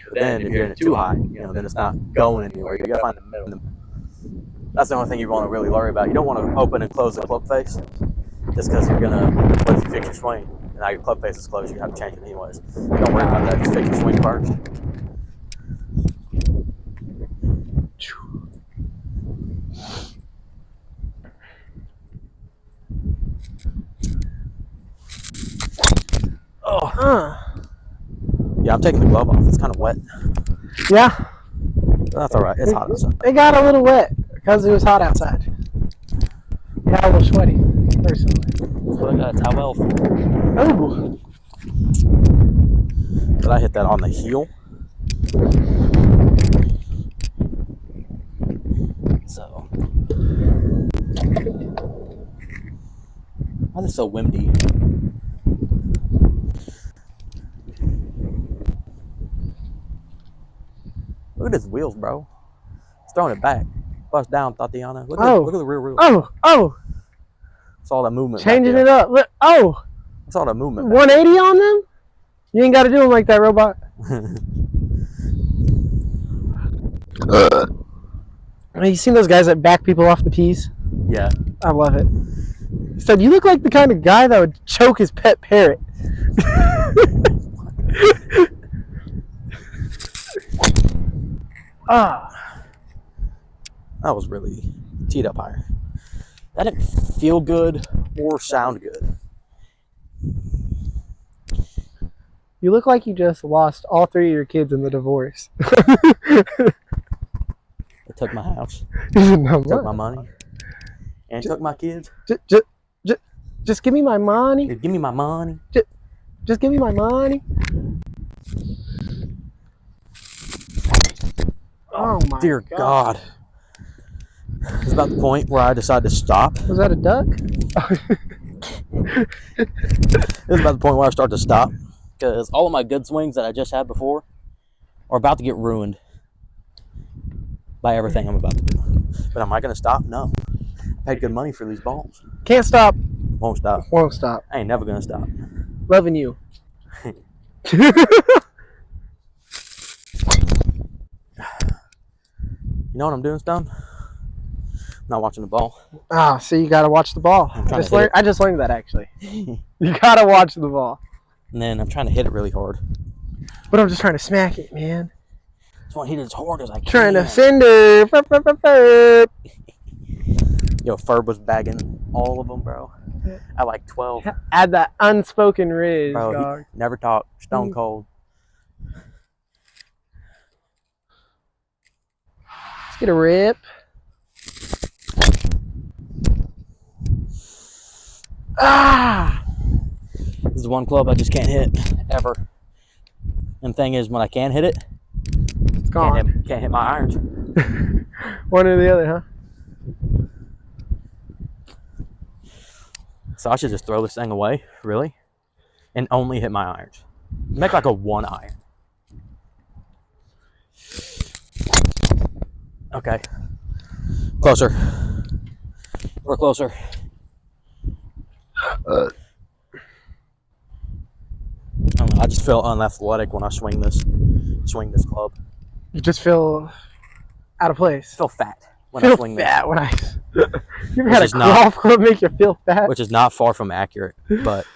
But then if you're hitting it too high, then it's not going anywhere. You got to find the middle. That's the only thing you want to really worry about. You don't want to open and close the club face, just because you're gonna. What if you fix your swing and now your club face is closed? You have to change it anyways. Don't worry about that. Just fix your swing first. Oh. Yeah, I'm taking the glove off. It's kind of wet. Yeah. That's all right. It's hot outside. It got a little wet because it was hot outside. Got a little sweaty, personally. That's what I got a towel for. Oh. Did I hit that on the heel? So. Why is it so windy? Look at his wheels, bro. It's throwing it back. Bust down, Tatiana. Look at the rear wheels. Oh. It's all that movement. Changing it up. Look. Oh. It's all that movement. 180 on them? You ain't got to do them like that, robot. You seen those guys that back people off the tees? Yeah. I love it. He said, you look like the kind of guy that would choke his pet parrot. That was really teed up higher. That didn't feel good or sound good. You look like you just lost all 3 of your kids in the divorce. They took my house. No, Took my money. And took my kids. Just give me my money. Give me my money. Just give me my money. Oh my dear God. It's about the point where I decided to stop. Was that a duck? It's about the point where I start to stop. Because all of my good swings that I just had before are about to get ruined by everything I'm about to do. But am I going to stop? No. I paid good money for these balls. Can't stop. Won't stop. Won't stop. I ain't never going to stop. Loving you. You know what I'm doing, Stone? Not watching the ball. Ah, so you gotta watch the ball. I just learned that, actually. You gotta watch the ball. And then I'm trying to hit it really hard. But I'm just trying to smack it, man. Just want to hit it as hard as I can. Trying to send her. Yo, Ferb was bagging all of them, bro. At like 12. Add that unspoken riz, Bro, dog. Never talk. Stone cold. Let's get a rip. Ah! This is one club I just can't hit, ever. And the thing is, when I can hit it, it's gone. Can't hit my irons. One or the other, huh? So I should just throw this thing away, really? And only hit my irons. Make like a 1 iron. Okay. Closer. We're closer. I don't know, I just feel unathletic when I swing this club. You just feel out of I place. feel fat when I Feel swing fat when I. You ever Which had a is not- golf club make you feel fat? which is not far from accurate, but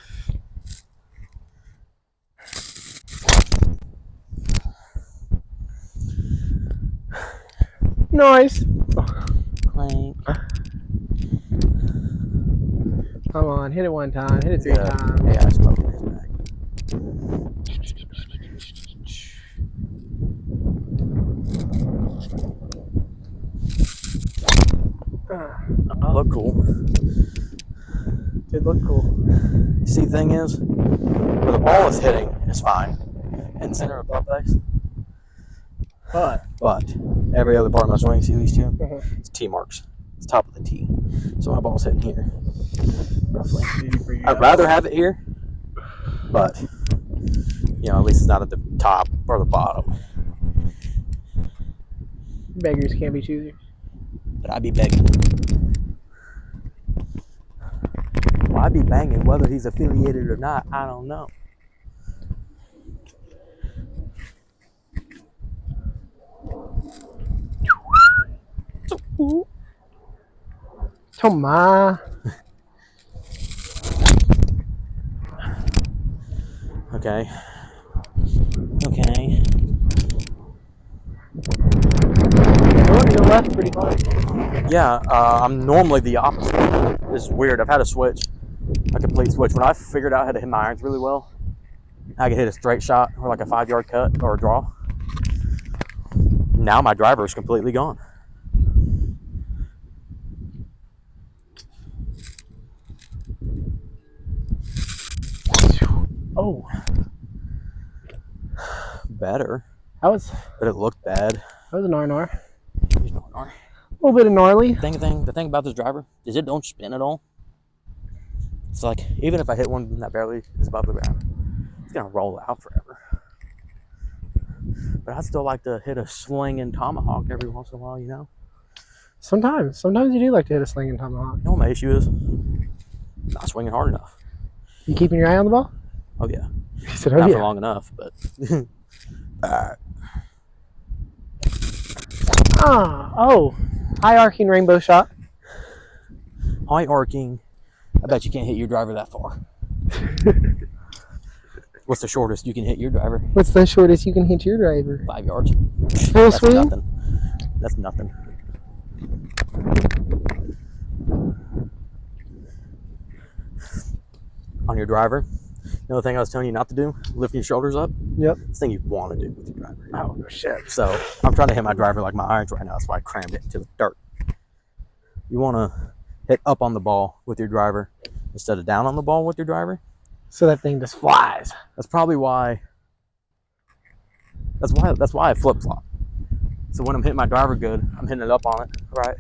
Noise. clank. Come on, hit it one time. Hit it 3 Yeah, times. yeah, I smoked in his bag. Oh, look cool. Did look cool. See, thing is, where the ball is hitting is fine, in center of club face. But every other part of my swing, see these two? It's tee marks. It's top of the tee. So my ball's hitting here, roughly. I'd rather have it here, but you know, at least it's not at the top or the bottom. Beggars can't be choosers. But I'd be begging. Well, I'd be banging whether he's affiliated or not. I don't know. Toma. Okay. Okay. Going to your left pretty hard. Yeah, I'm normally the opposite. It's weird. I've had a switch, a complete switch. When I figured out how to hit my irons really well, I could hit a straight shot or like a 5-yard cut or a draw. Now my driver is completely gone. Oh, Better, that was but it looked bad. an R&R. There's no R. A little bit of gnarly. The thing about this driver is it don't spin at all. It's like, even if I hit one that barely is above the ground, it's gonna roll out forever. But I'd still like to hit a slinging tomahawk every once in a while, you know? Sometimes you do like to hit a slinging tomahawk. You know what my issue is? Not swinging hard enough. You keeping your eye on the ball? Oh yeah. He said, Not "Oh for yeah." long enough, but High arcing rainbow shot. high arcing. I bet you can't hit your driver that far. What's the shortest you can hit your driver? What's the shortest you can hit your driver? 5 yards. Full That's swing. nothing. That's nothing. On your driver, the other thing I was telling you not to do, lifting your shoulders up. Yep. It's the thing you want to do with your driver. Oh shit. So I'm trying to hit my driver like my irons right now. That's why I crammed it into the dirt. You want to hit up on the ball with your driver instead of down on the ball with your driver. So that thing just flies. That's probably why. That's why I flip flop. So when I'm hitting my driver good, I'm hitting it up on it, right?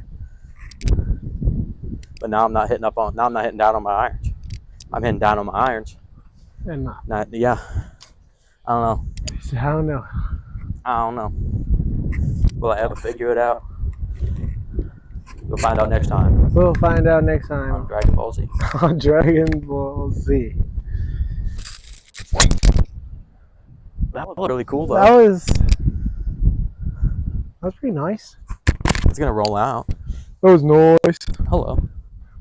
But now I'm not hitting down on my irons. I'm hitting down on my irons. And Yeah. I don't know. I don't know. I don't know. Will I ever figure it out? We'll find out next time We'll find out next on time Dragon Ball Z. on Dragon Ball Z. That was really cool though. That was pretty nice. It's gonna roll out. That was nice. Hello.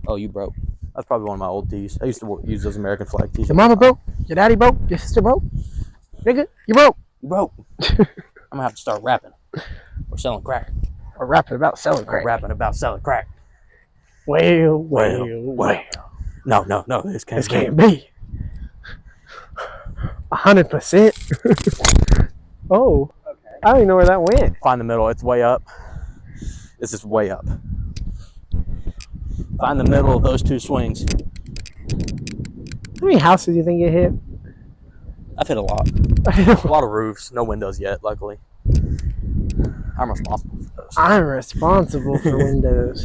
Oh, you broke. That's probably one of my old tees. I used to use those American flag tees. Your mama broke. Your daddy broke. Your sister broke. Nigga, you broke. You broke. I'm gonna have to start rapping or selling crack. Or rapping about selling crack. Rapping about selling crack. Well. No. This can't be. 100%. Oh. Okay. I don't even know where that went. Find the middle. It's way up. This is way up. Find the middle of those two swings. How many houses do you think you hit? I've hit a lot. A lot of roofs. No windows yet, luckily. I'm responsible for those. I'm responsible for windows.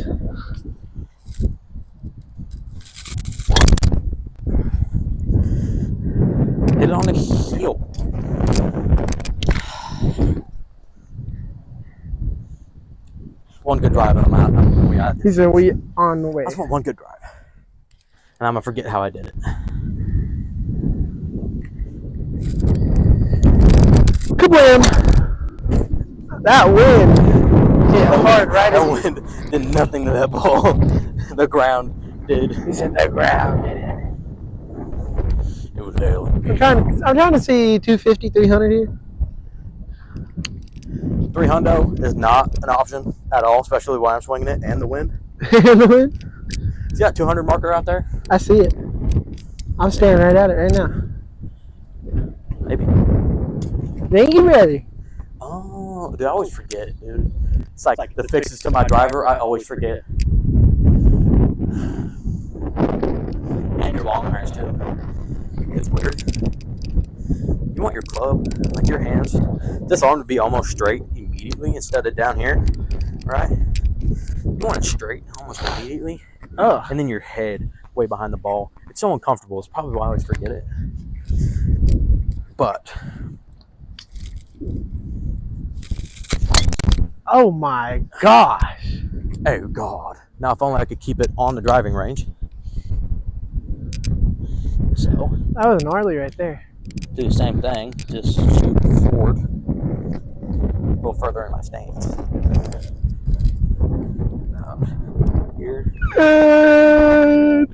Hit it on the heel. One good drive and I'm out. We out. He said we on the way. I just want one good drive. And I'm gonna forget how I did it. Kablam! That wind hit hard right That at me. wind did nothing to that ball. The ground did. He said the ground did it. It was hell. I'm trying to see 250, 300 here. 300 is not an option at all, especially while I'm swinging it and the wind. And the wind? See that 200 marker out there? I see it. I'm staring right at it right now. Maybe. Thank you, ready. Oh, dude, I always forget it, dude. It's like the fixes to my driver, I always forget. And your long irons, too. It's weird. You want your club, like your hands, this arm to be almost straight immediately instead of down here, right? You want it straight almost immediately. Oh. And then your head way behind the ball. It's so uncomfortable. It's probably why I always forget it. But Oh my gosh. oh God. Now if only I could keep it on the driving range. So That was gnarly right there. do the same thing. Just shoot forward. A little further in my stance. Here. And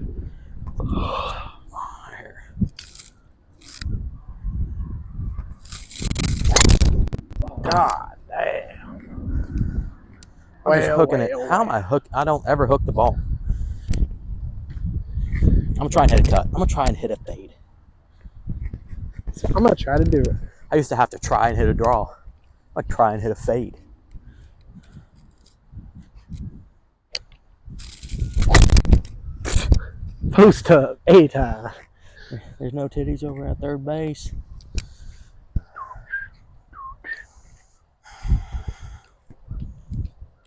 Here. God damn. I'm just Well, hooking it. well, How am I hook? I don't ever hook the ball. I'm gonna try and hit a cut. I'm gonna try and hit a fade. I'm gonna try to do it. I used to have to try and hit a draw. I try and hit a fade. Post up, A-time. There's no titties over at third base.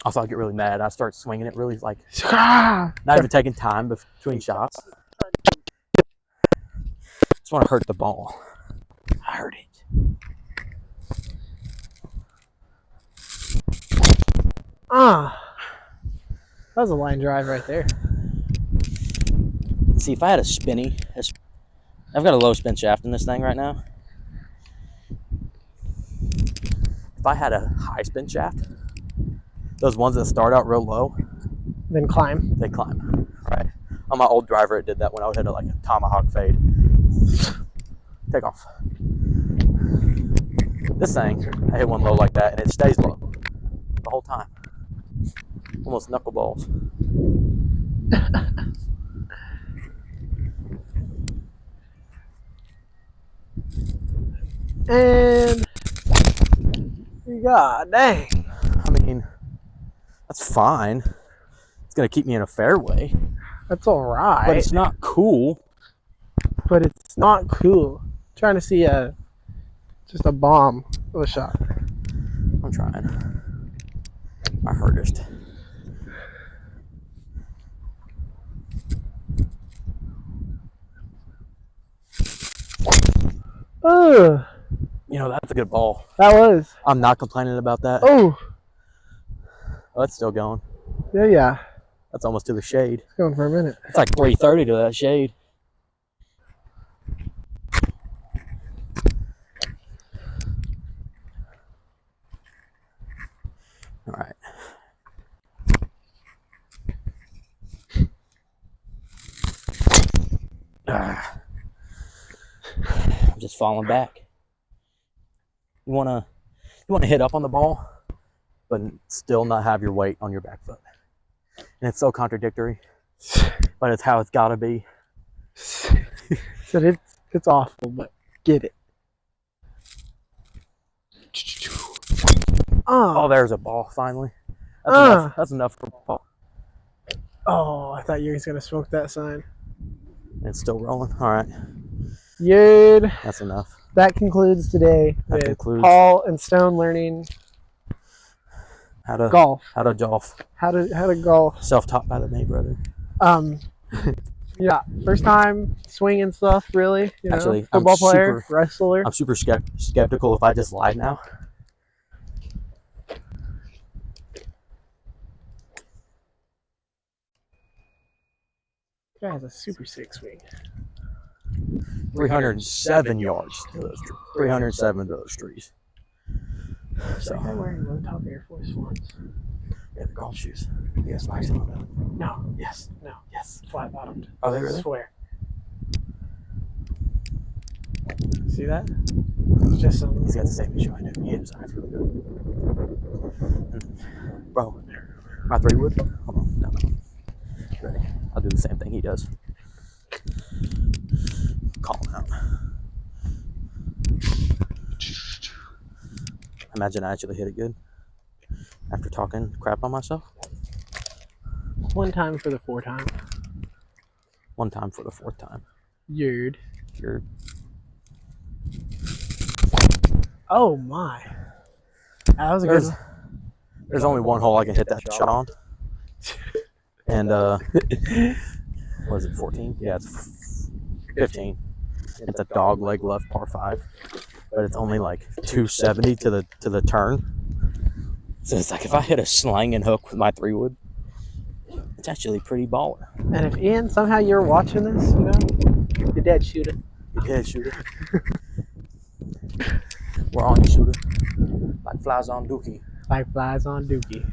Also, I get really mad. I start swinging it really like not even taking time between shots. Just want to hurt the ball. I hurt it. That was a line drive right there. See, if I had a spinny, I've got a low spin shaft in this thing right now. If I had a high spin shaft, those ones that start out real low, Then climb. they climb, right? On my old driver, it did that when I would hit like a tomahawk fade. Take off. This thing, I hit one low like that, and it stays low the whole time. Almost knuckleballs. And God dang. I mean, that's fine. It's gonna keep me in a fairway, That's alright. but it's not cool. But it's not cool. Trying to see just a bomb of a shot. I'm trying. My hardest. Oh, You know, that's a good ball. that was. I'm not complaining about that. Oh, Oh, it's still going. yeah. That's almost to the shade. It's going for a minute. It's like 330 to that shade. All right. I'm just falling back. You wanna hit up on the ball, but still not have your weight on your back foot. And it's so contradictory, but it's how it's gotta be. So it's awful, but get it. Oh, there's a ball finally. That's enough for ball. Oh, I thought you were gonna smoke that sign. It's still rolling. All right, Yerd. that's enough. That concludes today That with concludes. Paul and Stone learning How to golf. How to golf. How to golf. Self-taught by the May brother. Yeah, first time swinging stuff. Really, you know, Actually, I'm football player, wrestler. I'm super skeptical if I just lied now. Guy has a super 6 swing. 307 yards to those trees. 307 to those trees. So that guy wearing low top Air Force Ones? Yeah, the golf shoes. You got spikes on them? No, Yes. no, Yes. flat bottomed. Oh, they I really? swear. See that? It's just some. He's got the same issue I do. He hit his eyes really good. Bro, my 3-wood. Hold on. No. Ready? I'll do the same thing he does. Call him out. Imagine I actually hit it good after talking crap on myself. One time for the 4 time. One time for the 4th time. Yerd. You're Oh my. That was a good one. There's only one hole I can hit that shot on. And what is it, 14? Yeah, it's 15. It's a dog leg left par 5. But it's only like 270 to the turn. So it's like if I hit a slang and hook with my 3-wood, it's actually pretty baller. And if Ian, somehow you're watching this, you know, your dad shoot it. Your dad shooter. We're on you, shooter. Like flies on Dookie. Like flies on Dookie.